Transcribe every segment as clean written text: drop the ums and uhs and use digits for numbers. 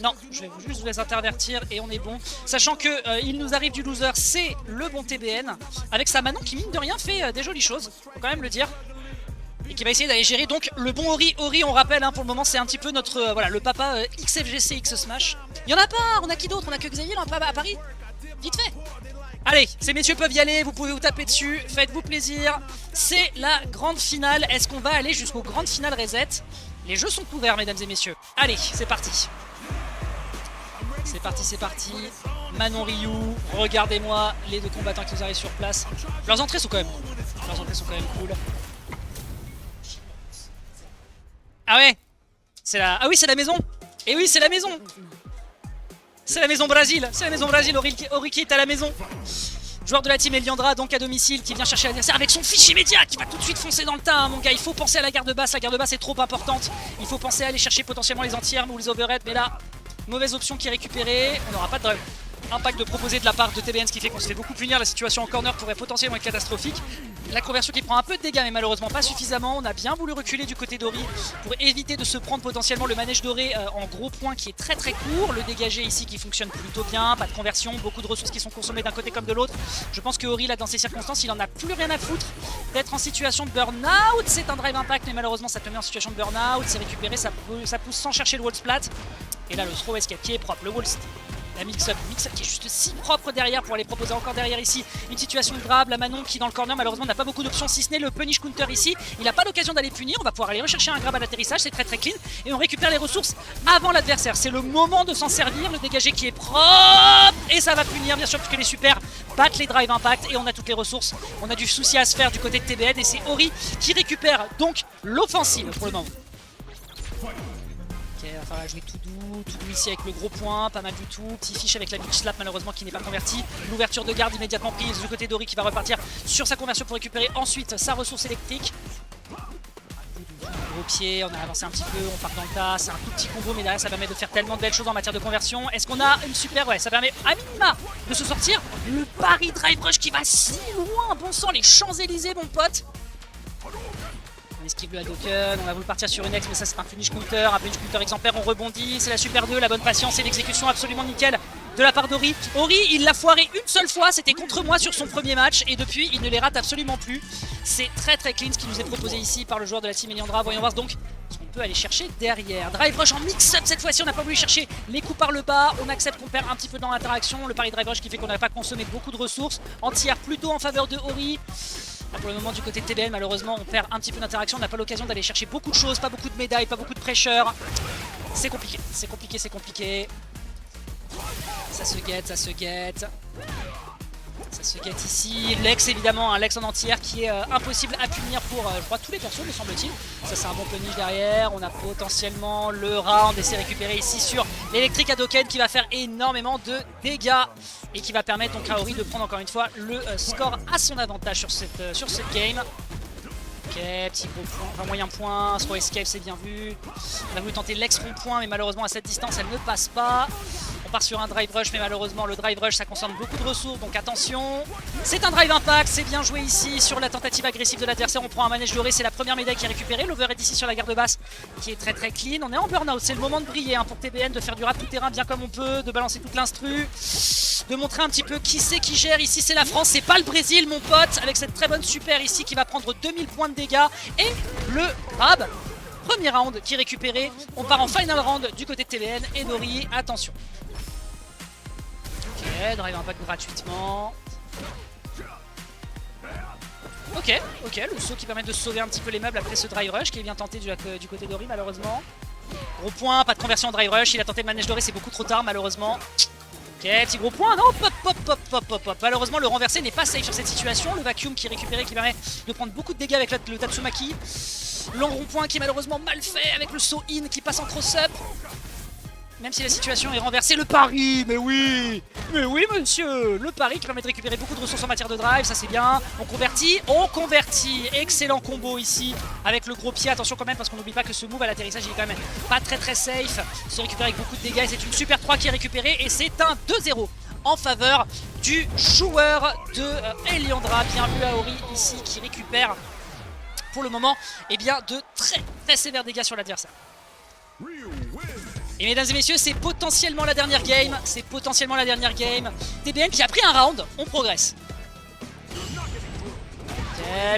Non, je vais juste vous les intervertir et on est bon. Sachant que il nous arrive du loser, c'est le bon TBN. Avec sa Manon qui mine de rien fait des jolies choses, faut quand même le dire. Et qui va essayer d'aller gérer donc le bon Ori. Ori, on rappelle, hein, pour le moment c'est un petit peu notre, voilà, le papa XFGC, X Smash. Il y en a pas, on a qui d'autre? On a que Xavier là, à Paris. Vite fait. Allez, ces messieurs peuvent y aller, vous pouvez vous taper dessus, faites-vous plaisir. C'est la grande finale, est-ce qu'on va aller jusqu'aux grandes finales reset? Les jeux sont couverts, mesdames et messieurs. Allez, c'est parti. C'est parti, c'est parti. Manon Ryu, regardez-moi les deux combattants qui nous arrivent sur place. Leurs entrées sont quand même cool. Ah ouais, c'est la... Ah oui, c'est la maison. Et oui, c'est la maison. C'est la maison Brasil. C'est la maison Brasil. Ori qui est à la maison. Joueur de la team Eliandra, donc à domicile, qui vient chercher l'adversaire avec son fiche immédiat, qui va tout de suite foncer dans le tas, hein, mon gars. Il faut penser à la garde basse. La garde basse est trop importante. Il faut penser à aller chercher potentiellement les anti-armes ou les overheads. Mais là, mauvaise option qui est récupérée. On n'aura pas de impact de proposer de la part de TBN, ce qui fait qu'on se fait beaucoup punir. La situation en corner pourrait potentiellement être catastrophique. La conversion qui prend un peu de dégâts, mais malheureusement pas suffisamment. On a bien voulu reculer du côté d'Ori pour éviter de se prendre potentiellement le manège doré en gros point qui est très très court. Le dégagé ici qui fonctionne plutôt bien, pas de conversion, beaucoup de ressources qui sont consommées d'un côté comme de l'autre. Je pense que Ori là dans ces circonstances, il en a plus rien à foutre d'être en situation de burn-out. C'est un drive impact, mais malheureusement ça te met en situation de burn-out. C'est récupéré, ça pousse sans chercher le wall splat. Et là le throw escape qui est propre, le wall la mix-up qui est juste si propre derrière pour aller proposer encore derrière ici une situation de grab. La Manon qui dans le corner malheureusement n'a pas beaucoup d'options si ce n'est le punish counter ici. Il n'a pas l'occasion d'aller punir, on va pouvoir aller rechercher un grab à l'atterrissage, c'est très très clean. Et on récupère les ressources avant l'adversaire. C'est le moment de s'en servir, le dégagé qui est propre. Et ça va punir bien sûr puisque les super battent les drive impact et on a toutes les ressources. On a du souci à se faire du côté de TBN et c'est Ori qui récupère donc l'offensive pour le moment. Ok, il va falloir jouer tout doux ici avec le gros point, pas mal du tout. Petit fiche avec la bitch slap malheureusement qui n'est pas convertie. L'ouverture de garde immédiatement prise du côté d'Ori qui va repartir sur sa conversion pour récupérer ensuite sa ressource électrique. Gros pied, on a avancé un petit peu, on part dans le tas, c'est un tout petit combo mais derrière ça permet de faire tellement de belles choses en matière de conversion. Est-ce qu'on a une super, ouais ça permet à minima de se sortir. Le Paris Drive Rush qui va si loin, bon sang les Champs-Élysées mon pote. On esquive le Hadoken, on va vouloir partir sur une ex mais ça c'est un finish counter exemplaire, on rebondit, c'est la super 2, la bonne patience et l'exécution absolument nickel de la part d'Ori. Ori il l'a foiré une seule fois, c'était contre moi sur son premier match et depuis il ne les rate absolument plus. C'est très très clean ce qui nous est proposé ici par le joueur de la team Eliandra. Voyons voir donc ce qu'on peut aller chercher derrière. Drive rush en mix-up cette fois-ci, on n'a pas voulu chercher les coups par le bas, on accepte qu'on perd un petit peu dans l'interaction. Le pari drive rush qui fait qu'on n'a pas consommé beaucoup de ressources. Entière plutôt en faveur de Ori. Là, pour le moment du côté de TBN malheureusement on perd un petit peu d'interaction, on n'a pas l'occasion d'aller chercher beaucoup de choses, pas beaucoup de médailles, pas beaucoup de pressure. C'est compliqué, c'est compliqué, c'est compliqué. Ça se guette, ça se guette. Ça se guette ici. Lex évidemment, un Lex en entière qui est impossible à punir pour je crois tous les persos me semble-t-il. Ça c'est un bon punish derrière. On a potentiellement le round et c'est récupéré ici sur l'électrique Hadoken qui va faire énormément de dégâts. Et qui va permettre donc à Ori de prendre encore une fois le score à son avantage sur cette game. Ok, petit gros point, enfin moyen point, throw escape c'est bien vu. On a voulu tenter l'ex rond point mais malheureusement à cette distance elle ne passe pas. On part sur un drive rush mais malheureusement le drive rush ça consomme beaucoup de ressources donc attention. C'est un drive impact, c'est bien joué ici sur la tentative agressive de l'adversaire. On prend un manège doré, c'est la première médaille qui est récupérée. L'overhead ici sur la garde basse qui est très très clean. On est en burn-out, c'est le moment de briller hein, pour TBN, de faire du rap tout terrain bien comme on peut, de balancer toute l'instru, de montrer un petit peu qui c'est qui gère. Ici c'est la France, c'est pas le Brésil mon pote, avec cette très bonne super ici qui va prendre 2000 points de dégâts. Et le grab, premier round qui est récupéré. On part en final round du côté de TBN et Ori, attention. Ok, drive impact gratuitement. Ok, le saut qui permet de sauver un petit peu les meubles après ce drive rush qui est bien tenté du côté d'Ori malheureusement. Gros point, pas de conversion en drive rush, il a tenté le manège doré, c'est beaucoup trop tard malheureusement. Ok, petit gros point, non, pop. Malheureusement, le renversé n'est pas safe sur cette situation. Le vacuum qui est récupéré, qui permet de prendre beaucoup de dégâts avec le Tatsumaki. Long rond point qui est malheureusement mal fait avec le saut in qui passe en cross-up. Même si la situation est renversée, le pari, mais oui monsieur, le pari qui permet de récupérer beaucoup de ressources en matière de drive, ça c'est bien. On convertit, excellent combo ici avec le gros pied. Attention quand même parce qu'on n'oublie pas que ce move à l'atterrissage il est quand même pas très safe. Se récupère avec beaucoup de dégâts et c'est une super 3 qui est récupérée et c'est un 2-0 en faveur du joueur de Eliandra. Bien vu à Ori ici qui récupère pour le moment eh bien, de très sévères dégâts sur l'adversaire. Et mesdames et messieurs, c'est potentiellement la dernière game. C'est potentiellement la dernière game. TBN qui a pris un round, on progresse.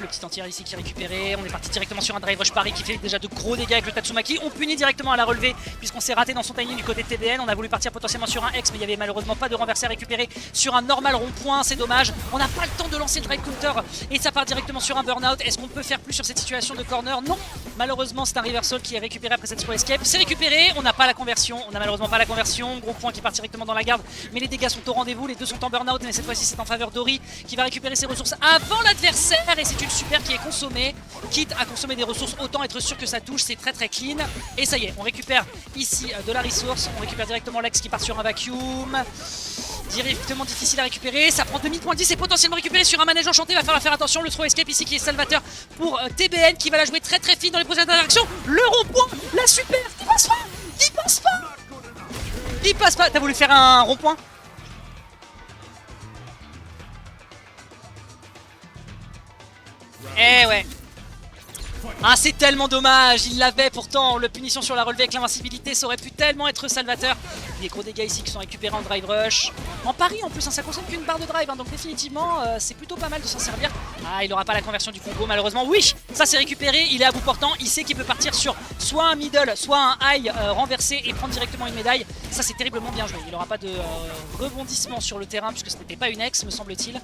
Le petit anti-air ici qui est récupéré. On est parti directement sur un drive rush Paris qui fait déjà de gros dégâts avec le Tatsumaki. On punit directement à la relevée puisqu'on s'est raté dans son timing du côté de TBN. On a voulu partir potentiellement sur un X, mais il n'y avait malheureusement pas de renversé à récupérer sur un normal rond-point. C'est dommage. On n'a pas le temps de lancer le drive counter et ça part directement sur un burn-out. Est-ce qu'on peut faire plus sur cette situation de corner? Non. Malheureusement, c'est un reversal qui est récupéré après cette slow escape. C'est récupéré. On n'a pas la conversion. On n'a malheureusement pas la conversion. Gros point qui part directement dans la garde. Mais les dégâts sont au rendez-vous. Les deux sont en burn-out. Mais cette fois-ci, c'est en faveur d'Ori qui va récupérer ses ressources avant l'adversaire. Et c'est une super qui est consommée. Quitte à consommer des ressources, autant être sûr que ça touche. C'est très très clean. Et ça y est, on récupère ici de la ressource. On récupère directement Lex qui part sur un vacuum. Directement difficile à récupérer. Ça prend 2000 points de vie. C'est potentiellement récupéré sur un manège enchanté. Il va falloir faire attention. Le throw escape ici qui est salvateur pour TBN qui va la jouer très très fine dans les prochaines interactions. Le rond-point, la super. Il passe pas. Il passe pas. Il passe pas. T'as voulu faire un rond-point? Eh ouais. Ah, c'est tellement dommage, il l'avait pourtant, le punition sur la relevée avec l'invincibilité, ça aurait pu tellement être salvateur. Des gros dégâts ici qui sont récupérés en drive rush. En pari en plus, hein, ça consomme qu'une barre de drive, hein, donc définitivement c'est plutôt pas mal de s'en servir. Ah, il n'aura pas la conversion du combo malheureusement. Oui, ça c'est récupéré, il est à bout portant, il sait qu'il peut partir sur soit un middle, soit un high renversé et prendre directement une médaille. Ça c'est terriblement bien joué, il n'aura pas de rebondissement sur le terrain puisque ce n'était pas une ex me semble-t-il.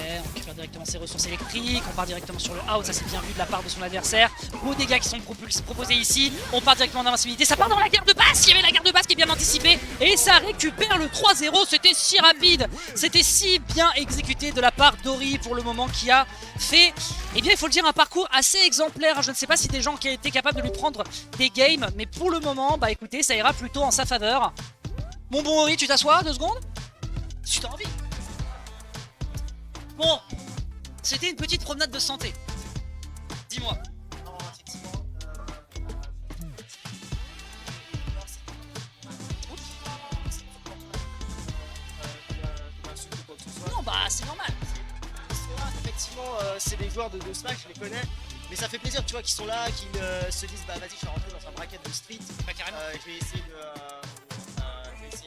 On récupère directement ses ressources électriques, on part directement sur le out, ça c'est bien vu de la part de son adversaire. Beaux dégâts qui sont proposés ici, on part directement d'invincibilité, ça part dans la garde de base, il y avait la garde de base qui est bien anticipée et ça récupère le 3-0, c'était si rapide, c'était si bien exécuté de la part d'Ori pour le moment qui a fait, eh bien il faut le dire, un parcours assez exemplaire. Je ne sais pas si des gens qui étaient capables de lui prendre des games, mais pour le moment, bah écoutez, ça ira plutôt en sa faveur. Bon Ori, tu t'assois 2 secondes si tu as envie. Bon, c'était une petite promenade de santé. Dis-moi. Non, bah c'est normal. Effectivement, c'est des joueurs de Smash, je les connais. Mais ça fait plaisir, tu vois, qu'ils sont là, qu'ils se disent bah vas-y, je vais rentrer dans un bracket de street. Bah carrément. Je vais essayer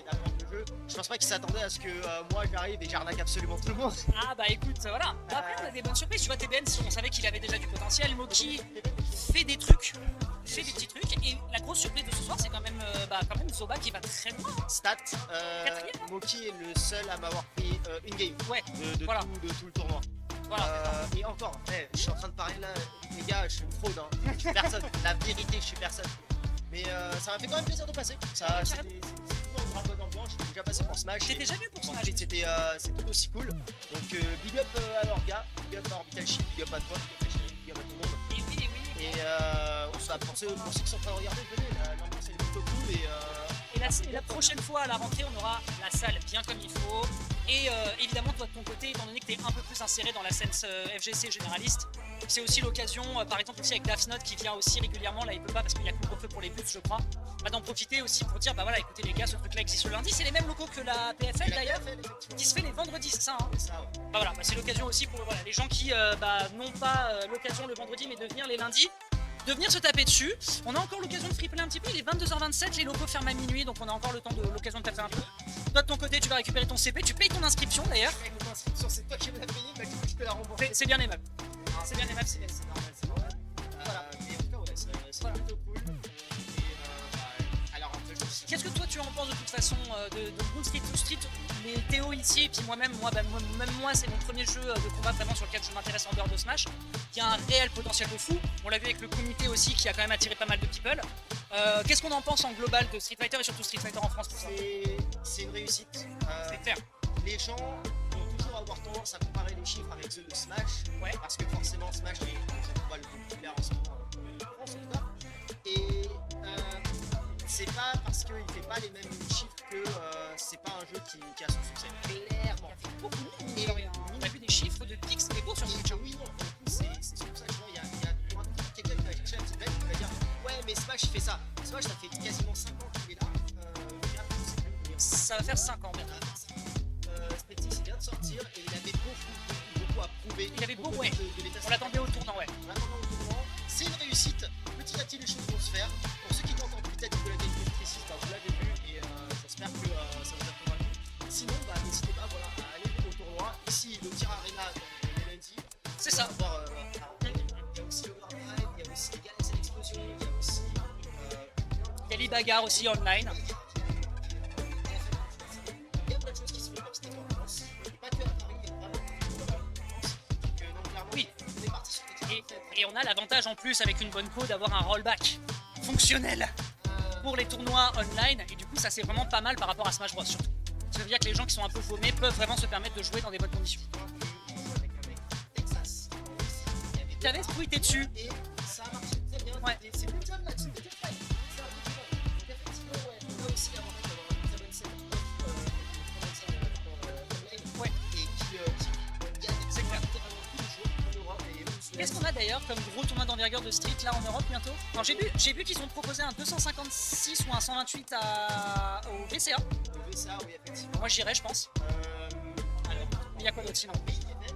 d'apprendre le jeu. Je pense pas qu'ils s'attendaient à ce que moi j'arrive et j'arnaque absolument tout le monde. Ah bah écoute, voilà. Bah, après on a des bonnes surprises, tu vois, TBN, on savait qu'il avait déjà du potentiel. Moki fait des trucs, fait des petits trucs. Et la grosse surprise de ce soir, c'est quand même Zoba qui va très loin. Stat, Moki est le seul à m'avoir pris une game de voilà. de tout le tournoi. Voilà. Et encore, je suis en train de parler là, les gars, je suis une fraude, hein. Je suis personne, la vérité, je suis personne. Mais ça m'a fait quand même plaisir de passer. C'était une grande bonne ambiance, j'étais déjà passé pour Smash. J'étais déjà venu pour Smash. C'était tout aussi cool. Donc big up à Lorga, big up à Orbital Chip, big up à toi, big up à tout le monde. Et oui. Et on se va penser pour ceux qui sont en train de regarder, venez, l'ambiance est plutôt cool. Et la prochaine fois à la rentrée, on aura la salle bien comme il faut. Et évidemment, toi de ton côté, étant donné que tu es un peu plus inséré dans la scène FGC généraliste, c'est aussi l'occasion, par exemple aussi avec Dafsnot qui vient aussi régulièrement, là il peut pas parce qu'il y a couvre-feu pour les buts je crois, bah, d'en profiter aussi pour dire bah voilà écoutez les gars, ce truc là existe le lundi, c'est les mêmes locaux que la PFL d'ailleurs, qui se fait les vendredis, c'est ça hein. Bah voilà, bah, c'est l'occasion aussi pour les gens qui n'ont pas l'occasion le vendredi mais de venir les lundis, de venir se taper dessus. On a encore l'occasion de fripler un petit peu, il est 22h27, les locaux ferment à minuit donc on a encore l'occasion de taper un peu. Toi de ton côté tu vas récupérer ton CP, tu payes ton inscription d'ailleurs. Mon inscription c'est toi qui me l'as payé, mais du coup tu peux la rembourser. C'est bien aimable. C'est bien aimable, c'est normal. Voilà. Mais en tout cas ouais, c'est plutôt cool. Et alors qu'est-ce que toi tu en penses de toute façon de Bloom Street to Street, les Théo ici et puis même moi c'est mon premier jeu de combat vraiment sur lequel je m'intéresse en dehors de Smash, qui a un réel potentiel de fou. On l'a vu avec le comité aussi qui a quand même attiré pas mal de people. Qu'est-ce qu'on en pense en global de Street Fighter et surtout Street Fighter en France pour ça? C'est une réussite. C'est clair. Les gens vont toujours avoir tendance à comparer les chiffres avec ceux de Smash, parce que forcément Smash est le combat le plus populaire en ce moment en France en tout cas. Et c'est pas parce qu'il fait pas les mêmes chiffres que c'est pas un jeu qui a son succès. Clairement. Il a fait beaucoup de lignes. On a vu des chiffres de pics très beaux sur ce jeu. Oui, non, c'est sur ça que il y a quelqu'un qui va chercher un petit mec qui va dire ouais, mais Smash il fait ça. Smash ça fait quasiment 5 ans qu'il est là. Ça va faire 5 ans bien. Spectix il vient de sortir et il avait beaucoup à prouver. Il avait beaucoup, ouais. On l'attendait au tournant, ouais. On l'attendait au tournant. C'est une réussite. Petit à petit, les choses vont se faire. Pour ceux qui ont encore peut-être de la qualité bah, vous l'avez vu et j'espère que ça vous a convaincu. Sinon, bah, n'hésitez pas voilà, à aller au tournoi. Ici, le tir arena de lundi. C'est ça. Il y a aussi l'Overdrive, il y a aussi les Galaxies d'Explosion, il y a aussi. Il y a les bagarres aussi online. Il y a plein de choses qui se font comme c'était en France. Et pas que à Paris, il y a vraiment beaucoup en France. Donc, clairement, Oui. on est parti sur des tirs Et on a l'avantage en plus avec une bonne co d'avoir un rollback fonctionnel pour les tournois online. Et du coup, ça c'est vraiment pas mal par rapport à Smash Bros. Surtout. Ça veut dire que les gens qui sont un peu paumés peuvent vraiment se permettre de jouer dans des bonnes conditions. avec un mec Texas. Qui avait tweeté dessus. Et ça a marché très bien. Ouais. C'est le job là-dessus. C'est un peu donc effectivement, ouais, on a aussi l'avantage d'avoir une très bonne scène online. Ouais. Et qui gagne C'est clair. littéralement tous les jours en Europe et aux US. Qu'est-ce qu'on a d'ailleurs comme gros tournoi d'envergure de street là en Europe bientôt? Alors, j'ai vu qu'ils ont proposé un 256 ou un 128 au VCA. Au VCA, oui, effectivement. Moi j'irai je pense. Alors, Mais il y a quoi d'autre sinon? pays event,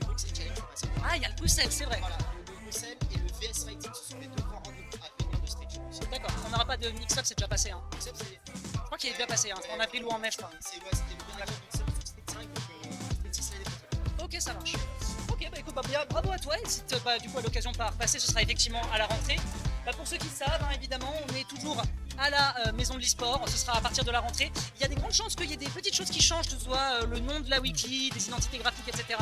le Bruxelles Challenge, on va se Ah il y a le Bruxelles, c'est vrai. Voilà, le Bruxelles et le VS Fighting, ce sont les deux grands rendez-vous à venir de Street Champions. D'accord, on n'aura pas de mix-up, c'est déjà passé. Hein. Bruxelles, c'est. Je crois qu'il est déjà passé, hein. En avril ou en mai je crois. C'était le dernier Bruxelles sur Street 5, donc Street 6 l'année prochaine. Ok, ça marche. Ok, bah écoute, bah, bien, bravo à toi. Et si tu du coup à l'occasion par passer, ce sera effectivement à la rentrée. Bah, pour ceux qui savent, hein, évidemment, on est toujours à la maison de l'e-sport. Ce sera à partir de la rentrée. Il y a des grandes chances qu'il y ait des petites choses qui changent, que ce soit le nom de la weekly, des identités graphiques, etc.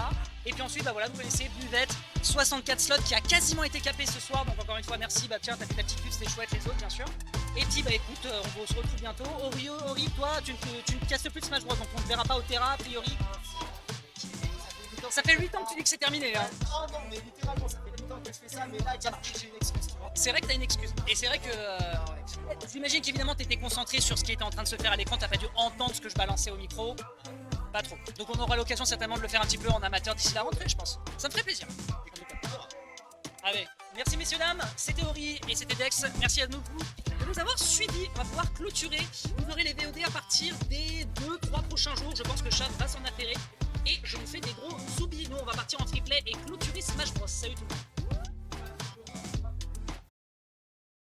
Et puis ensuite, bah voilà, vous connaissez Buvette, 64 slots qui a quasiment été capé ce soir. Donc encore une fois, merci. Bah tiens, t'as fait ta petite pub, c'était chouette, les autres, bien sûr. Et puis bah écoute, on se retrouve bientôt. Ori, toi, tu ne casses plus de Smash Bros. Donc on ne te verra pas au Terra, a priori. Ça fait 8 ans que tu dis que c'est terminé. Hein. Oh non, mais littéralement, ça fait 8 ans que je fais ça, mais là, j'ai une excuse, tu vois. C'est vrai que t'as une excuse. Et c'est vrai que. J'imagine qu'évidemment t'étais concentré sur ce qui était en train de se faire à l'écran, t'as pas dû entendre ce que je balançais au micro. Pas trop. Donc on aura l'occasion certainement de le faire un petit peu en amateur d'ici la rentrée, je pense. Ça me ferait plaisir. Allez, merci messieurs dames, c'était Ori et c'était Dex. Merci à nous de nous avoir suivis. On va pouvoir clôturer. Vous aurez les VOD à partir des 2-3 prochains jours. Je pense que Chad va s'en affairer. Et je vous fais des gros zoubis. Nous on va partir en triplay et clôturer Smash Bros. Salut tout le monde.